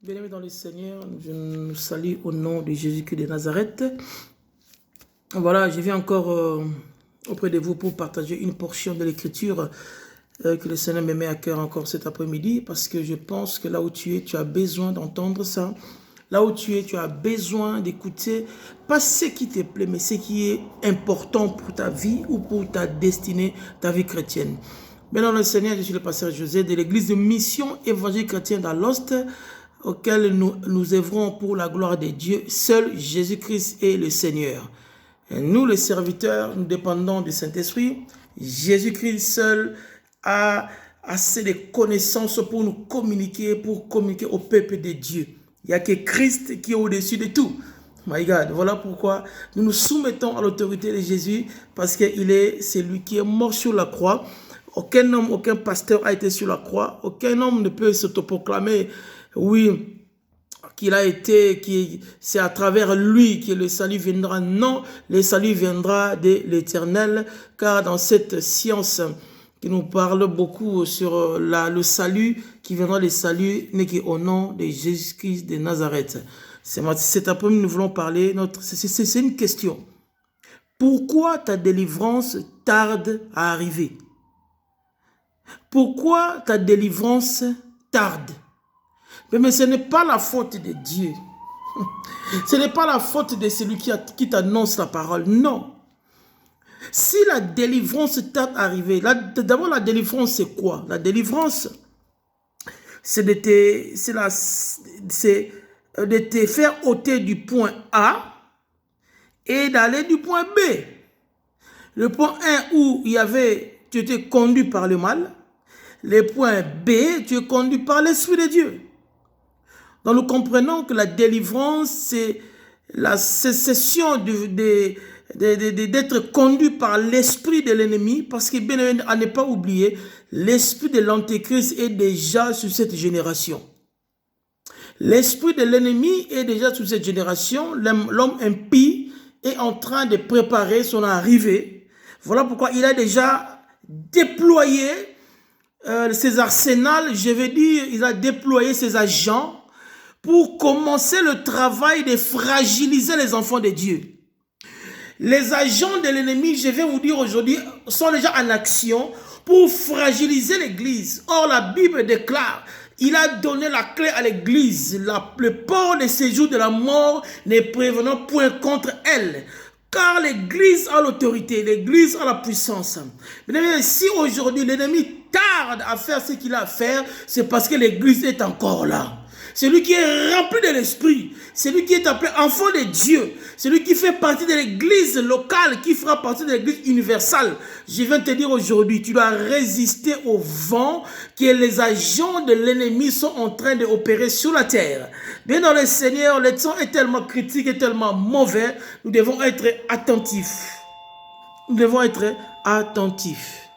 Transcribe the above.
Bien-aimés dans le Seigneur, je nous salue au nom de Jésus-Christ de Nazareth. Voilà, je viens encore auprès de vous pour partager une portion de l'Écriture que le Seigneur me met à cœur encore cet après-midi, parce que je pense que là où tu es, tu as besoin d'entendre ça. Là où tu es, tu as besoin d'écouter, pas ce qui te plaît, mais ce qui est important pour ta vie ou pour ta destinée, ta vie chrétienne. Bien dans le Seigneur, je suis le pasteur José de l'église de Mission Évangélique Chrétienne d'Alost, auquel nous œuvrons pour la gloire de Dieu. Seul Jésus-Christ est le Seigneur. Et nous, les serviteurs, nous dépendons du Saint-Esprit. Jésus-Christ seul a assez de connaissances pour nous communiquer, au peuple de Dieu. Il n'y a que Christ qui est au-dessus de tout. My God, voilà pourquoi nous nous soumettons à l'autorité de Jésus, parce qu'il est celui qui est mort sur la croix. Aucun homme, aucun pasteur a été sur la croix. Aucun homme ne peut s'autoproclamer, oui, qu'il a été, c'est à travers lui que le salut viendra. Non, le salut viendra de l'Éternel, car dans cette science qui nous parle beaucoup sur le salut, qui viendra le salut, n'est qu'au nom de Jésus-Christ de Nazareth. Cet après-midi, nous voulons parler, c'est une question. Pourquoi ta délivrance tarde à arriver? Pourquoi ta délivrance tarde? Mais ce n'est pas la faute de Dieu. Ce n'est pas la faute de celui qui t'annonce la parole. Non. Si la délivrance tarde à arriver, d'abord la délivrance c'est quoi? La délivrance, c'est de te faire ôter du point A et d'aller du point B. Le point 1 où tu étais conduit par le mal. Le point B, tu es conduit par l'Esprit de Dieu. Donc nous comprenons que la délivrance, c'est la cessation d'être conduit par l'esprit de l'ennemi, parce que bien à ne pas oublier, l'esprit de l'antéchrist est déjà sur cette génération. L'esprit de l'ennemi est déjà sur cette génération. L'homme impie est en train de préparer son arrivée. Voilà pourquoi il a déjà déployé ses arsenals, je veux dire, il a déployé ses agents pour commencer le travail de fragiliser les enfants de Dieu. Les agents de l'ennemi, je vais vous dire aujourd'hui, sont déjà en action pour fragiliser l'Église. Or, la Bible déclare, il a donné la clé à l'Église. Le port de séjour de la mort n'est prévenant point contre elle. Car l'Église a l'autorité, l'Église a la puissance. Mais si aujourd'hui l'ennemi tarde à faire ce qu'il a à faire, c'est parce que l'Église est encore là. Celui qui est rempli de l'Esprit, celui qui est appelé enfant de Dieu, celui qui fait partie de l'Église locale, qui fera partie de l'Église universelle. Je viens te dire aujourd'hui, tu dois résister au vent que les agents de l'ennemi sont en train d'opérer sur la terre. Bien dans le Seigneur, le temps est tellement critique et tellement mauvais, nous devons être attentifs. Nous devons être attentifs.